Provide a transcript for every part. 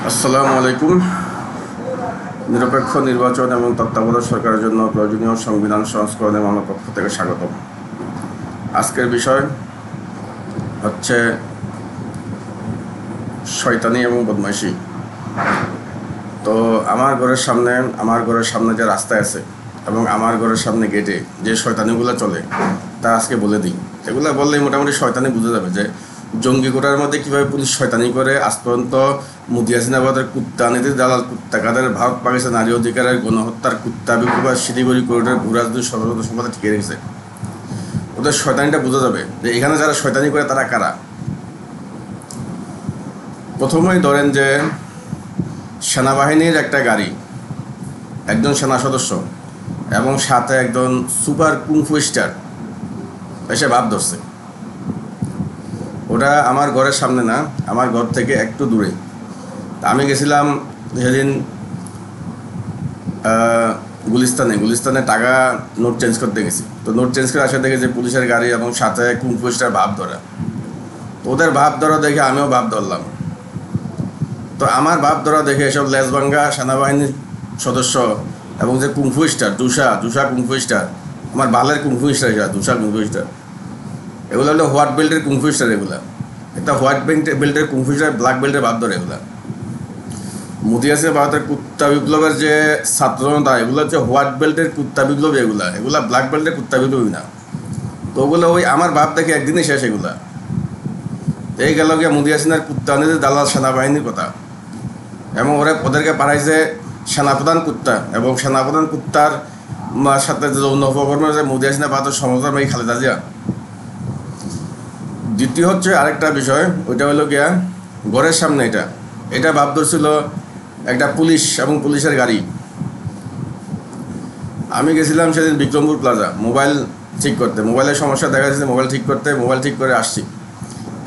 আসসালামু আলাইকুম। নিরপেক্ষ নির্বাচন এবং তত্ত্বাবধায়ক সরকারের জন্য প্রয়োজনীয় সংবিধান সংস্করণে আমার পক্ষ থেকে স্বাগতম। আজকের বিষয় হচ্ছে শয়তানি এবং বদমাইশি। তো আমার ঘরের সামনে যে রাস্তায় আছে এবং আমার ঘরের সামনে গেটে যে শয়তানিগুলো চলে তা আজকে বলে দিই। এগুলো বললেই মোটামুটি শয়তানি বুঝে যাবে যে জঙ্গি কোটার মধ্যে কীভাবে পুলিশ শয়তানি করে আজ পর্যন্ত মুদিয়াসিনাবাদের কুত্তা নীতির দালাল কুত্তাকাদের ভারত পাকিস্তান নারী অধিকারের গণহত্যার কুত্তা বিক্ষোভের শিলিগুড়ি করিডোর ভূরাজনীতি সর্বত সম্পদে টিকে রেখেছে। ওদের শয়তানিটা বোঝা যাবে যে এখানে যারা শয়তানি করে তারা কারা। প্রথমেই ধরেন যে সেনাবাহিনীর একটা গাড়ি, একজন সেনা সদস্য এবং সাথে একজন সুপার কুংফু স্টার এসে ভাব ধরছে। ওটা আমার ঘরের সামনে না, আমার ঘর থেকে একটু দূরে। আমি গেছিলাম সেদিন গুলিস্তানে টাকা নোট চেঞ্জ করতে গেছি। তো নোট চেঞ্জ করে আসা দেখে যে পুলিশের গাড়ি এবং সাথে কুংফু স্টার ভাব ধরা। তো ওদের ভাব ধরা দেখে আমিও ভাব ধরলাম। তো আমার ভাব ধরা দেখে এসব লেজভাঙ্গা সেনাবাহিনীর সদস্য এবং যে কুংফু স্টার দুশা কুংফু স্টার, আমার বালের কুংফু স্টার, দুশা কুংফু স্টার, এগুলো হলো হোয়াইট বেল্টের কুংফু স্টার। এগুলা একটা হোয়াইট বেল্টের কুংফু স্টার, ব্ল্যাক বেল্টের ভাব ধরে। এগুলা মুদিয়াসে ভারতের কুত্তা বিপ্লবের যে ছাত্রজনতা, এগুলো হচ্ছে হোয়াইট বেল্টের কুত্তা বিপ্লবী। এগুলা ব্ল্যাক বেল্টের কুত্তা বিপ্লবী না। তো ওগুলো ওই আমার ভাব দেখে একদিনই শেষ। এগুলা এই গেল গিয়ে মুদিয়াসিনার কুত্তা নিয়ে দালাল সেনাবাহিনীর কথা। এবং ওদেরকে পাঠাইছে সেনাপ্রধান কুত্তা, এবং সেনাপ্রধান কুত্তার সাথে যে যৌন উপকর্ম যে মুদিয়াসিনা ভারতের সমঝোতা মেয়ে খালেদা জিয়া। দ্বিতীয় হচ্ছে আরেকটা বিষয়, ওইটা হলো গিয়া ঘরের সামনে এটা ভাব ধরছিল একটা পুলিশ এবং পুলিশের গাড়ি। আমি গেছিলাম সেদিন বিক্রমপুর প্লাজা মোবাইল ঠিক করতে, মোবাইলের সমস্যা দেখা যাচ্ছে, মোবাইল ঠিক করে আসছি।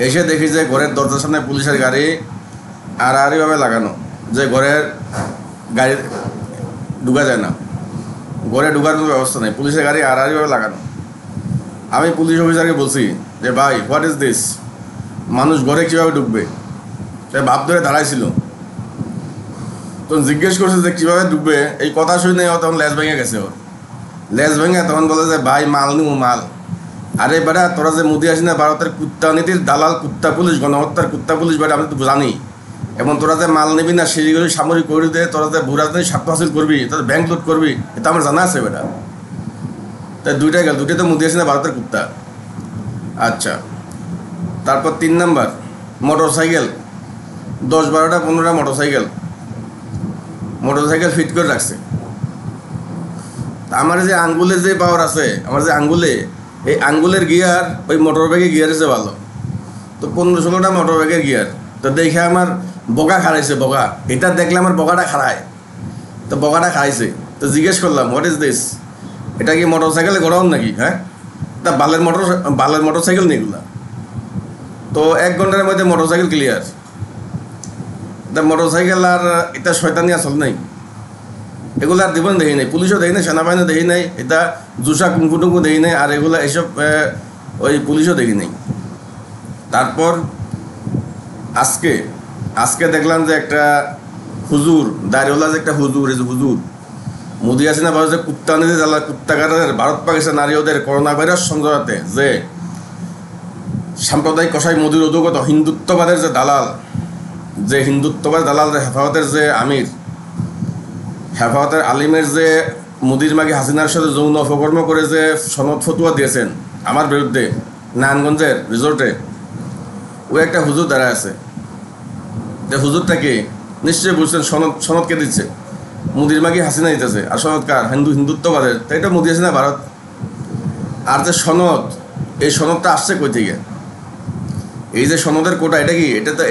এসে দেখি যে ঘরের দরজার সামনে পুলিশের গাড়ি আড়াআড়িভাবে লাগানো, যে ঘরের গাড়ি ঢুকা যায় না, ঘরে ঢুকার কোনো ব্যবস্থা নেই, পুলিশের গাড়ি আড়াআড়িভাবে লাগানো। আমি পুলিশ অফিসারকে বলছি যে ভাই, হোয়াট ইজ দিস, মানুষ ঘরে কীভাবে ঢুকবে? সে ভাব ধরে দাঁড়াইছিল। তখন জিজ্ঞেস করছে যে কীভাবে ঢুকবে। এই কথা শুনে তখন লেজ ভেঙে গেছে। লেজ ভেঙে তখন বলে যে ভাই, মাল নিব মাল। আরে বেটা, তোরা যে মুদিয়াসিনা ভারতের কুত্তা নীতির দালাল কুত্তা পুলিশ, গণহত্যার কুত্তা পুলিশ বেটা, আমি তো জানি। এবং তোরা যে মাল নিবি না, শিলিগুড়ি সামরিক করিডোরে তোরা যে ভূরাজনীতির স্বার্থ হাসিল করবি, তোরা ব্যাংক লুট করবি, এটা আমার জানা আছে বেটা। তাই দুইটাই তো মুদিয়াসিনা ভারতের কুত্তা। আচ্ছা, তারপর 3 নাম্বার, মোটর সাইকেল 10-12-15টা মোটর সাইকেল ফিট করে রাখছে। আমার যে আঙ্গুলের যে পাওয়ার আছে, আমার যে আঙ্গুলে, এই আঙ্গুলের গিয়ার ওই মোটর ব্যাগের গিয়ার এসে ভালো। তো 15-16টা মোটর ব্যাগের গিয়ার। তো দেখে আমার বগা খাড়াইছে, বগা। এটা দেখলে আমার বগাটা খাড়ায়। তো বগাটা খাইছে। তো জিজ্ঞেস করলাম, হোয়াট ইজ দিস, এটা কি মোটর সাইকেলে গড়াউন নাকি? হ্যাঁ, তা বালের মোটর সাইকেল নেই এগুলা। তো 1 ঘন্টার মধ্যে মোটর সাইকেল ক্লিয়ার। তা মোটর সাইকেল আর এটা শয়তানি আসল নাই। এগুলো আর জীবন দেখি নাই, পুলিশও দেখি নাই, সেনাবাহিনী দেখি নাই, এটা জুসা কুংফু দেখি নাই, আর এগুলো এইসব ওই পুলিশও দেখি নাই। তারপর আজকে দেখলাম যে একটা হুজুর, দাঁড়িওয়ালা যে একটা হুজুর মুদিয়াসিনা ভারতের কুত্তা নীতি দালাল কুত্তাকারের ভারত পাকিস্তান নারী ওদের করোনা ভাইরাস সমঝোতাতে যে সাম্প্রদায়িক কসাই মোদির অধুগত হিন্দুত্ববাদের যে দালাল, হেফাজতের যে আমির, হেফাজতের আলিমের যে মোদির মাকে হাসিনার সাথে যৌন অপকর্ম করে যে সনদ ফতুয়া দিয়েছেন আমার বিরুদ্ধে নারায়ণগঞ্জের রিসোর্টে, ও একটা হুজুর দাঁড়ায় আছে। যে হুজুরটাকে নিশ্চয়ই বুঝছেন, সনদ কে দিচ্ছে? মোদির মাকে হাসিনা দিতেছে। আর সনদকার হিন্দুত্ববাদের, তাই এটা মোদি হাসিনা ভারত। আর যে সনদ, এই সনদটা আসছে কই থেকে? এই যে সনদের কোটা,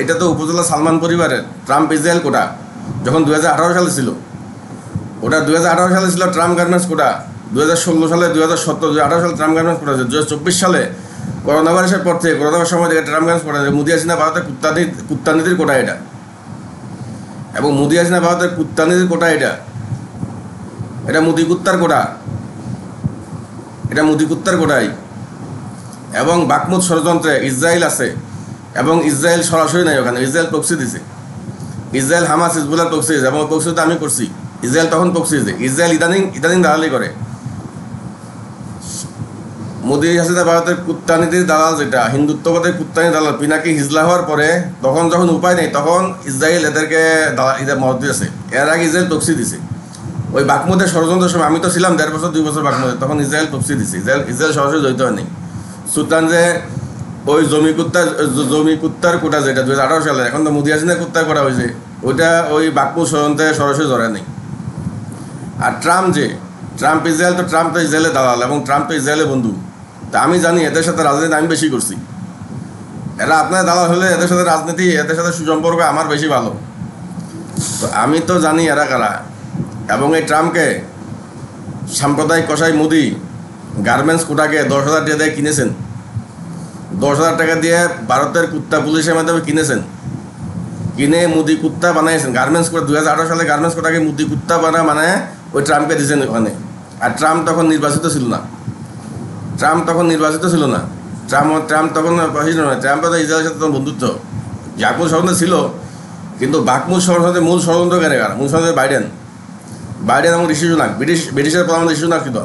এটা তো উপজেলা সালমান পরিবারের ট্রাম্প ইসরায়েল কোটা, যখন 2018 সালে ছিল। ওটা 2018 সালে ছিল ট্রাম্প গার্মেন্টস কোটা। 2016 সালে, 2017, 2018 সালে ট্রাম্প গার্মেন্টস কোটা। 2024 সালে করোনা ভাইরাসের পর থেকে, করোনার সময় থেকে ট্রাম্প গার্মেন্টস কোটা। মোদি হাসিনা ভারতের কুত্তা নীতির কোটা এটা। এবং মোদি হাসিনা ভারতের কুত্তা নীতির কোটা এটা মোদি কুত্তার কোটা, এটা মোদি কুত্তার কোটাই। এবং বাকমুদ ষড়যন্ত্রে ইসরায়েল আছে, এবং ইসরায়েল সরাসরি নাই ওখানে, ইসরায়েল প্রক্সি দিছে। ইসরায়েল হামাস হিজবুল্লাহ প্রক্সি হয়েছে, এবং প্রক্সি তো আমি করছি। ইসরায়েল তখন প্রক্সি হয়েছে। ইসরায়েল ইদানিং দালালি করে। মোদি হাসিনা ভারতের কুত্তানীতির দালাল, যেটা হিন্দুত্ববাদের কুত্তানি দালাল, পিনাকি হিজলা হওয়ার পরে তখন যখন উপায় নেই তখন ইসরায়েল এদেরকে এদের মত দিয়েছে। এর আগে ইসরায়েল প্রক্সি দিছে। ওই বাকমুদের ষড়যন্ত্রের সময় আমি তো ছিলাম 1.5 বছর 2 বছর বাকমুদে, তখন ইসরায়েল প্রক্সি দিছে। ইসরায়েল সরাসরি জড়িত হয়নি। সুলতান যে ওই জমি কুত্তার কোটা যেটা 2018 সালে, এখন তো মোদি হাসিনা কুত্তা করা হয়েছে, ওইটা ওই বাকমুদ ষড়যন্ত্রে সরাসরি জড়ায় নেই। আর ট্রাম্প ইসরায়েল তো ইসরায়েলের দালাল, এবং ট্রাম্প তো ইসরায়েলের বন্ধু। তা আমি জানি এদের সাথে রাজনীতি আমি বেশি করছি। এরা আপনার দালাল হলে এদের সাথে রাজনীতি, এদের সাথে সুসম্পর্ক আমার বেশি ভালো। তো আমি তো জানি এরা কারা। এবং এই ট্রাম্পকে সাম্প্রদায়িক কসাই মোদি গার্মেন্টস কোটাকে 10,000 টাকা দিয়ে কিনেছেন। 10,000 টাকা দিয়ে ভারতের কুত্তা পুলিশের মাধ্যমে কিনেছেন, কিনে মুদি কুত্তা বানাইছেন। গার্মেন্টস কোটা 2018 সালে গার্মেন্টস কোটাকে মুদি কুত্তা মানে ওই ট্রাম্পকে দিয়েছেন ওখানে। আর ট্রাম্প তখন নির্বাচিত ছিল না। ট্রাম্প তখন প্রেসিডেন্ট নয়। ট্রাম্পের তো ইসরায়েলের সাথে তখন বন্ধুত্ব, জাকুল ষড়যন্ত্র ছিল। কিন্তু বাকমুদ ষড়যন্ত্রের মূল ষড়যন্ত্রকারী কারা? মূল ষড়যন্ত্র বাইডেন এবং ঋষি সুনাক। ব্রিটিশের প্রধানমন্ত্রী ঋষি সুনাক ছিল।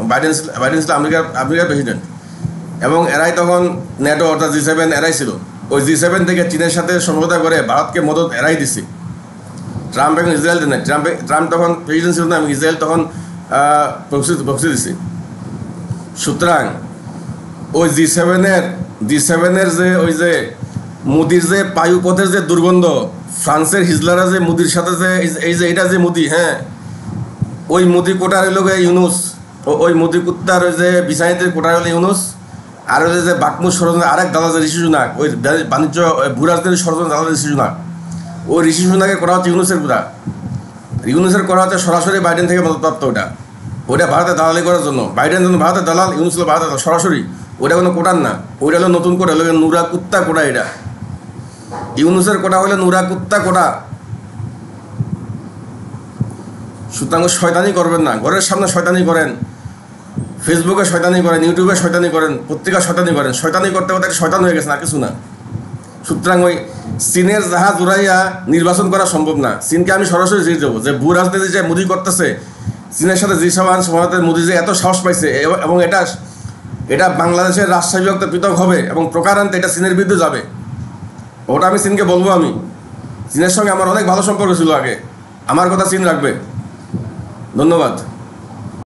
বাইডেন ছিল আমেরিকার প্রেসিডেন্ট। এবং এরাই তখন নেটো অর্থাৎ G7 এরাই ছিল। ওই G7 থেকে চীনের সাথে সমঝোতা করে ভারতকে মদত এরাই দিচ্ছে। ট্রাম্প এখন ইসরায়েল দেন। ট্রাম্প তখন প্রেসিডেন্ট ছিল না, এবং ইসরায়েল তখন প্রক্সি দিচ্ছে। সুতরাং ওই G7-এর যে ওই যে মোদির যে পায়ুপথের যে দুর্গন্ধ, ফ্রান্সের হিজলারা যে মোদির সাথে যে এই যে এটা যে মোদি, হ্যাঁ, ওই মোদি কোটার হইল ইউনুস। ওই মোদি কুত্তার ওই যে বিছানিতে কোটার হলো ইউনুস। আর ওই যে বাকমুদ ষড়যন্ত্র আরেক দালাল ঋষি সুনাক, ওই বাণিজ্য ভূরাজনীতির ষড়যন্ত্র দালাল ঋষি সুনাক। ওই ঋষি সুনাকে করা হচ্ছে ইউনুসের করা হচ্ছে সরাসরি বাইডেন থেকে মদতপ্রাপ্ত। ওটা ভারতের দালালি করার জন্য। বাইডেন জন্য ভারতের দালাল, ইউনুস হলো ভারতের সরাসরি। ওটা কোনো কোটার না, ওইটা হলো নতুন কোটা, হলো নুরা কুত্তা কোটা। এটা ইউনুসের কোটা হলে নুরা কুত্তা কোটা। সুতরাং শয়তানি করবেন না। ঘরের সামনে শয়তানি করেন, ফেসবুকে শয়তানি করেন, ইউটিউবে শয়তানি করেন, পত্রিকা শয়তানি করেন। শয়তানি করতে করতে শয়তান হয়ে গেছে, না কিছু না। সুতরাং ওই চীনের জাহাজ উড়াইয়া নির্বাচন করা সম্ভব না। চীনকে আমি সরাসরি জিত দেবো যে ভূ রাজনীতি যে মোদি করতেছে, চীনের সাথে সভাতে মোদি যে এত সাহস পাইছে, এবং এটা বাংলাদেশের রাজশাহী বিভক্ত পৃথক হবে, এবং প্রকারান্তে এটা চীনের বিরুদ্ধে যাবে। ওটা আমি চীনকে বলবো। আমি চীনের সঙ্গে আমার অনেক ভালো সম্পর্ক ছিল আগে, আমার কথা চীন রাখবে। ধন্যবাদ।